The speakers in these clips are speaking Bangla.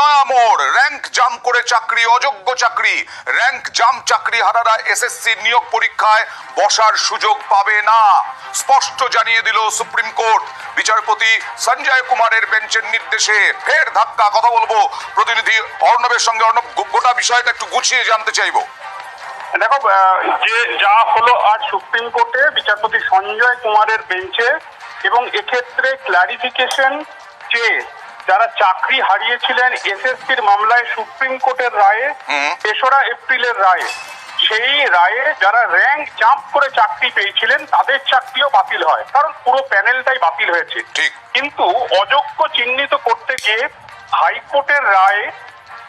নয়া মোড়, র্যাঙ্ক জাম করে চাকরি, অযোগ্য চাকরি। র্যাঙ্ক জাম চাকরি হারারা এসএসসি নিয়োগ পরীক্ষায় বসার সুযোগ পাবে না, স্পষ্ট জানিয়ে দিল সুপ্রিম কোর্ট। বিচারপতি সঞ্জয় কুমারের বেঞ্চের নির্দেশে ফের ধাক্কা। কথা বলবো প্রতিনিধি অর্ণবের সঙ্গে। অর্ণব, গোটা বিষয়টা একটু গুছিয়ে জানতে চাইবো। দেখো, যে যা হলো আজ সুপ্রিম কোর্টে বিচারপতি সঞ্জয় কুমারের বেঞ্চে, এবং এক্ষেত্রে ক্লারিফিকেশন যে যারা চাকরি হারিয়েছিলেন এসএসসির মামলায় সুপ্রিম কোর্টের রায়ে, 3রা এপ্রিলের রায়ে, সেই রায়ে যারা র্যাঙ্ক জাম্প করে চাকরি পেয়েছিলেন তাদের চাকরিও বাতিল হয়, কারণ পুরো প্যানেলটাই বাতিল হয়েছে। কিন্তু অযোগ্য চিহ্নিত করতে গিয়ে হাইকোর্টের রায়ে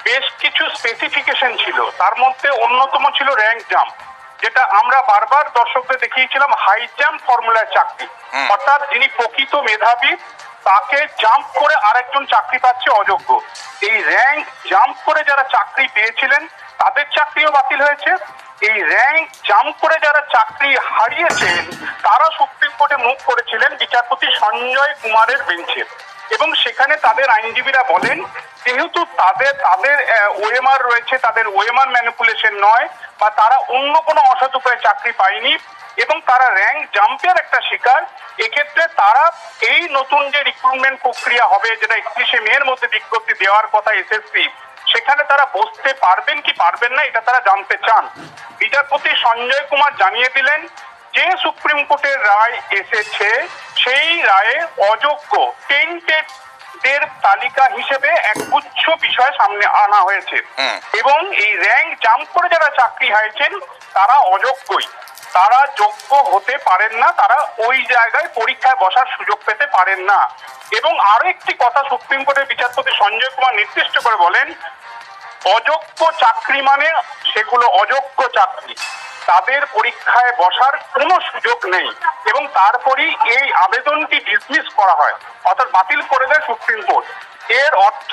বেশ কিছু স্পেসিফিকেশন ছিল, তার মধ্যে অন্যতম ছিল র্যাঙ্ক জাম্প, যেটা আমরা বারবার দর্শকদের দেখিয়েছিলাম হাই জাম্প ফর্মুলার চাকরি, অর্থাৎ যিনি প্রকৃত মেধাবী তাকে জাম্প করে আরেকজন চাকরি পাচ্ছে অযোগ্য। এই র্যাঙ্ক জাম্প করে যারা চাকরি পেয়েছিলেন তাদের চাকরিও বাতিল হয়েছে। এই র্যাঙ্ক জাম্প করে যারা চাকরি হারিয়েছেন তারা সুপ্রিম কোর্টে মুখ করেছিলেন বিচারপতি সঞ্জয় কুমারের বেঞ্চে, এবং সেখানে তাদের আইনজীবীরা বলেন যেহেতু তাদের ওএমআর রয়েছে, তাদের ওএমআর ম্যানিপুলেশন নয়, বা তারা অন্য কোনো অসৎ উপায়ে চাকরি পায়নি এবং তারা র্যাঙ্ক জাম্পের একটা শিকার, এক্ষেত্রে তারা এই নতুন যে রিক্রুটমেন্ট প্রক্রিয়া হবে, যেটা 31শে মের মধ্যে বিজ্ঞপ্তি দেওয়ার কথা এসএসসি, সেখানে তারা বসতে পারবেন কি পারবেন না এটা তারা জানতে চান। বিচারপতি সঞ্জয় কুমার জানিয়ে দিলেন যে সুপ্রিম কোর্টের রায় এসেছে সেই রায়ে অযোগ্য টেন্টেড দের তালিকা হিসেবে একগুচ্ছ বিষয় সামনে আনা হয়েছে, এবং এই র্যাঙ্ক জাম্প করে যারা চাকরি হারিয়েছেন তারা অযোগ্যই, তারা যোগ্য হতে পারেন না, তারা ওই জায়গায় পরীক্ষায় বসার সুযোগ পেতে পারেন না। এবং আরো একটি কথা সুপ্রিম কোর্টের বিচারপতি সঞ্জয় কুমার নির্দিষ্ট করে বলেন, অযোগ্য চাকরি মানে সেগুলো অযোগ্য চাকরি, তাদের পরীক্ষায় বসার কোনো সুযোগ নেই, এবং তারপরই এই আবেদনটি ডিসমিস করা হয়, অর্থাৎ বাতিল করে দেয় সুপ্রিম কোর্ট। এর অর্থ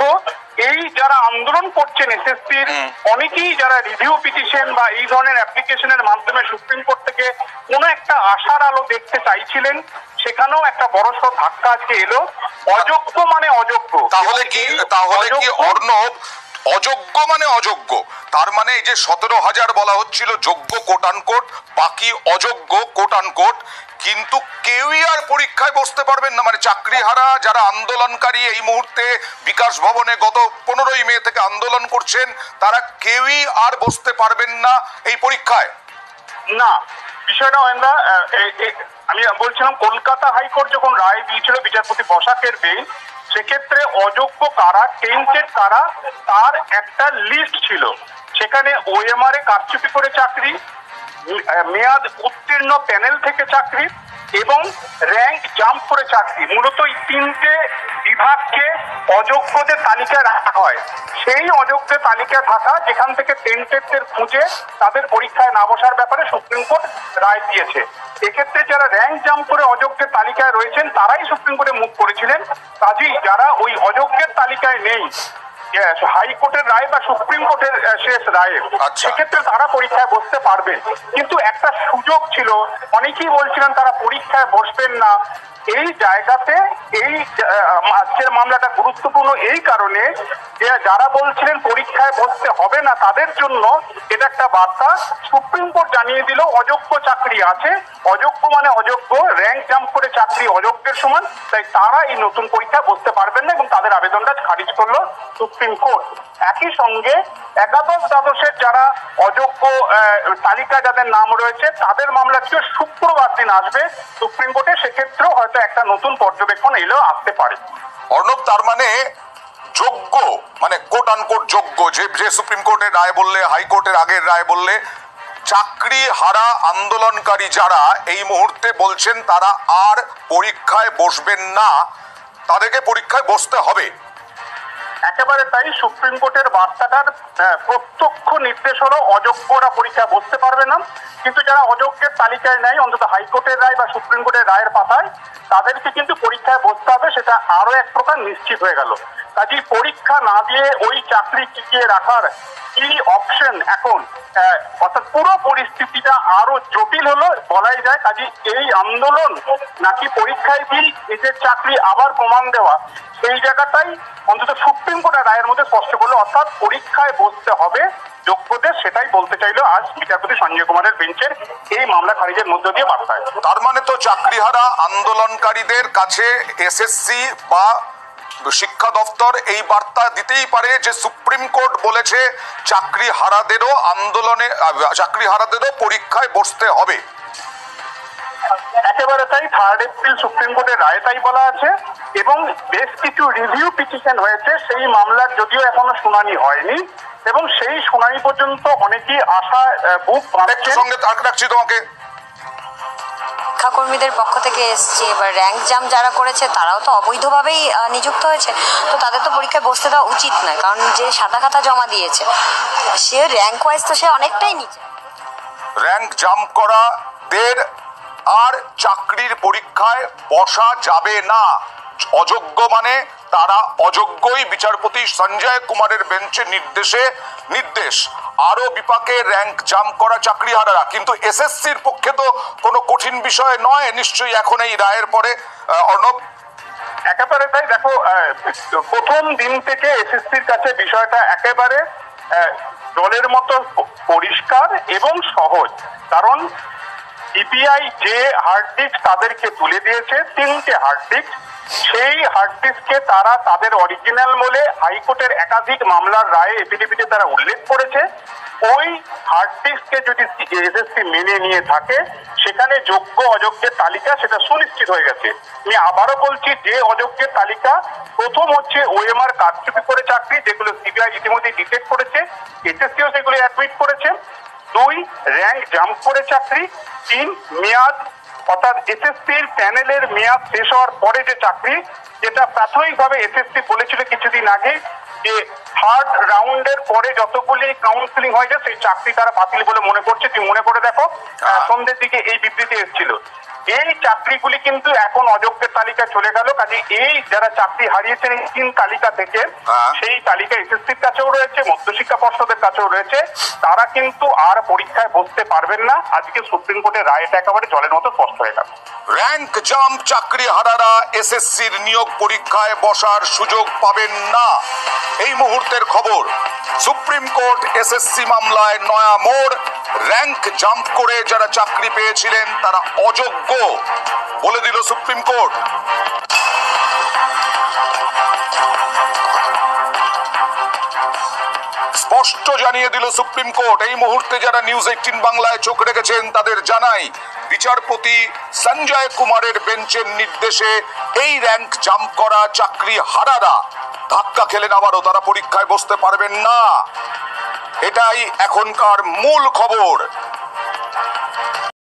এই যারা আন্দোলন করছেন এসএসসির অনেকেই যারা রিভিউ পিটিশন বা এই ধরনের অ্যাপ্লিকেশনের মাধ্যমে সুপ্রিম কোর্ট থেকে কোনো একটা আশার আলো দেখতে চাইছিলেন, সেখানেও একটা বড়সড় ধাক্কা আজকে এলো। অযোগ্য মানে অযোগ্য। তাহলে কি অর্ণব, অযোগ্য মানে অযোগ্য, তার মানে এই যে 17,000 বলা হচ্ছিল যোগ্য কোট আনকোট, বাকি অযোগ্য কোট আনকোট, কিন্তু কেউই আর পরীক্ষায় বসতে পারবেন না। মানে চাকরি হারা যারা আন্দোলনকারী এই মুহূর্তে বিকাশ ভবনে গত 15ই মে থেকে আন্দোলন করছেন, তারা কেউই আর বসতে পারবেন না এই পরীক্ষায়। না, বিষয়টা আমি বলছিলাম কলকাতা হাইকোর্ট যখন রায় দিয়েছিল বিচারপতি বসাকের বেঞ্চ, সেক্ষেত্রে অযোগ্য কারা, টেন্টেড কারা, তার একটা লিস্ট ছিল। সেখানে ওএমআর এ কারচুপি করে চাকরি, মেয়াদ উত্তীর্ণ প্যানেল থেকে চাকরি এবং র্যাঙ্ক জাম্প করে চাকরি, মূলত এই 3টে বিভাগকে অযোগ্যদের তালিকায় রাখা হয়। সেই অযোগ্যদের তালিকায় থাকা যেখান থেকে টেন্টেডদের খুঁজে তাদের পরীক্ষায় না বসার ব্যাপারে সুপ্রিম কোর্ট রায় দিয়েছে। এক্ষেত্রে যারা র্যাঙ্ক জাম্প করে অযোগ্যের তালিকায় রয়েছেন তারাই সুপ্রিম কোর্টে মুখ করেছিলেন। কাজেই যারা ওই অযোগ্যের তালিকায় নেই, হাইকোর্টের রায় বা সুপ্রিম কোর্টের শেষ রায়ে, সেক্ষেত্রে তারা পরীক্ষায় বসতে পারবেন। কিন্তু একটা সুযোগ ছিল, অনেকেই বলছিলেন তারা পরীক্ষায় বসবেন না। এই জায়গাতে এই আজকের মামলাটা গুরুত্বপূর্ণ এই কারণে যে যারা বলছিলেন পরীক্ষায় বসতে হবে না তাদের জন্য এটা একটা বার্তা। সুপ্রিম কোর্ট জানিয়ে দিল অযোগ্য চাকরি আছে, অযোগ্য মানে অযোগ্য, র্যাঙ্ক জাম্প করে চাকরি অযোগ্যের সমান, তাই তারা এই নতুন পরীক্ষায় বসতে পারবেন না, এবং তাদের আবেদনটা খারিজ করলো সুপ্রিম কোর্ট। একই সঙ্গে একাদশ দ্বাদশের যারা অযোগ্য তালিকা যাদের নাম রয়েছে তাদের মামলাটিও শুক্রবার দিন আসবে সুপ্রিম কোর্টে, সেক্ষেত্রেও হয়তো একটা নতুন পর্যবেক্ষণ এলেও আসতে পারে। অর্ণব, তার মানে যোগ্য মানে কোট আনকোট যোগ্য, যে সুপ্রিম কোর্টের রায় বললে, হাইকোর্টের আগের রায় বললে, চাকরি হারা আন্দোলনকারী যারা এই মুহূর্তে বলছেন তারা আর পরীক্ষায় বসবেন না, তাদেরকে পরীক্ষায় বসতে হবে। একেবারে তাই, সুপ্রিম কোর্টের বার্তাটার প্রত্যক্ষ নির্দেশ হলো অযোগ্যরা পরীক্ষায় বসতে পারবে না, কিন্তু যারা অযোগ্যের তালিকায় নেই, অন্তত হাইকোর্টের রায় বা সুপ্রিম কোর্টের রায়ের পাতায়, তাদেরকে কিন্তু পরীক্ষায় বসতে হবে, সেটা আরো এক প্রকার নিশ্চিত হয়ে গেল। কাজেই পরীক্ষা না দিয়ে ওই চাকরি টিকিয়ে রাখার কি অপশন এখন, অর্থাৎ পুরো পরিস্থিতিটা আরো জটিল হলো বলাই যায়। কাজেই এই আন্দোলন নাকি পরীক্ষায় দিয়ে নিজের চাকরি আবার প্রমাণ দেওয়া, সেই জায়গাটাই অন্তত সুপ্রিম কোর্টের রায়ের মধ্যে স্পষ্ট করলো, অর্থাৎ পরীক্ষায় বসতে হবে যোগ্যদের, সেটাই বলতে চাইলো আজ বিচারপতি সঞ্জয় কুমারের বেঞ্চের এই মামলা খারিজের মধ্য দিয়ে বার্তায়। তার মানে তো চাকরিহারা আন্দোলনকারীদের কাছে এসএসসি বা শিক্ষা দপ্তর এই বার্তা দিতেই পারে যে সুপ্রিম কোর্ট বলেছে চাকরিহারাদেরও পরীক্ষায় বসতে হবে। একেবারে তাই, 3 এপ্রিল সুপ্রিম কোর্টের রায় তাই বলা আছে, এবং বেশ কিছু রিভিউ পিটিশন হয়েছে সেই মামলার, যদিও এখনো শুনানি হয়নি, এবং সেই শুনানি পর্যন্ত অনেকেই আশা বুক বাঁধছেন। সঙ্গে তাক রাখছি তোমাকে, শিক্ষাকর্মীদের পক্ষ থেকে এসছে, এবার র্যাঙ্ক জাম যারা করেছে তারাও তো অবৈধভাবেই নিযুক্ত হয়েছে, তো তাদের তো পরীক্ষায় বসতে দেওয়া উচিত নয়, কারণ যে সাদা খাতা জমা দিয়েছে সে র্যাঙ্ক ওয়াইজ তো সে অনেকটাই নিচে। র্যাঙ্ক জাম করাদের আর চাকরির পরীক্ষায় বসা যাবে না। অযোগ্য মানে তারা অযোগ্যই, বিচারপতি সঞ্জয় কুমারের বেঞ্চের নির্দেশ। আরো বিপাকে র্যাঙ্ক জাম করা চাকরিহারারা, কিন্তু এসএসসির পক্ষে তো কোনো কঠিন বিষয় নয় নিশ্চয়ই এখন এই রায়ের পরে। অর্ণব, একেবারে তাই, দেখো প্রথম দিন থেকে এসএসসির কাছে বিষয়টা একেবারে জলের মতো পরিষ্কার এবং সহজ, কারণ ইপিআই যে হার্ড ডিস্ক তাদেরকে তুলে দিয়েছে, 3টে হার্ড ডিস্ক, সেই হার্ড ডিস্ককে তারা তাদের অরিজিনাল বলে হাইকোর্টের একাধিক মামলার রায়ে এফিডেভিটে তারা উল্লেখ করেছে। ওই হার্ড ডিস্ককে যদি এসএসসি মেনে নিয়ে থাকে, সেখানে যোগ্য অযোগ্যের তালিকা সেটা সুনিশ্চিত হয়ে গেছে। আমি আবারও বলছি, যে অযোগ্যের তালিকা, প্রথম হচ্ছে ওএমআর কারচুপি করে চাকরি, যেগুলো সিবিআই ইতিমধ্যে ডিটেক্ট করেছে, এসএসসিও সেগুলো অ্যাডমিট করেছে। 2, র্যাঙ্ক জাম্প করে চাকরি। 3, মেয়াদ, অর্থাৎ এসএসসির প্যানেলের মেয়াদ শেষ হওয়ার পরে যে চাকরি, যেটা প্রাথমিকভাবে এসএসসি বলেছিল কিছুদিন আগে যে 3rd রাউন্ডের পরে যতগুলি কাউন্সিলিং হয়ে যায় সেই চাকরি তারা বাতিল বলে মনে করছে। তুমি মনে করে দেখো, সন্ধ্যের দিকে এই বিবৃতি এসেছিল। এই চাকরিগুলি কিন্তু এখন অযোগ্যের তালিকায় চলে গেল। কাজে এই যারা চাকরি হারিয়েছেন এই 3 তালিকা থেকে, সেই তালিকা এসএসসির কাছেও রয়েছে, মধ্যশিক্ষা পর্ষদের কাছেও রয়েছে, তারা কিন্তু আর পরীক্ষায় বসতে পারবেন না। আজকে সুপ্রিম কোর্টের রায়টা একেবারে জলের মতো স্পষ্ট হয়ে গেল। র্যাঙ্ক জাম্প চাকরিহারারা এসএসসির নিয়োগ পরীক্ষায় বসার সুযোগ পাবেন না। এই মুহূর্তের খবর, সুপ্রিম কোর্ট এসএসসি মামলায় নয়া মোড়। র্যাঙ্ক জাম্প করে যারা চাকরি পেয়েছিলেন তারা অযোগ্য বলে দিল সুপ্রিম কোর্ট। স্পষ্ট জানিয়ে দিল সুপ্রিম কোর্ট। এই মুহূর্তে যারা নিউজ 18 বাংলায় চোখ রেখেছেন তাদের জানাই, বিচারপতি সঞ্জয় কুমারের বেঞ্চের নির্দেশে এই র্যাঙ্ক জাম্প করা চাকরিহারারা ধাক্কা খেলেন, আবারও তারা পরীক্ষায় বসতে পারবেন না। এটাই এখনকার মূল খবর।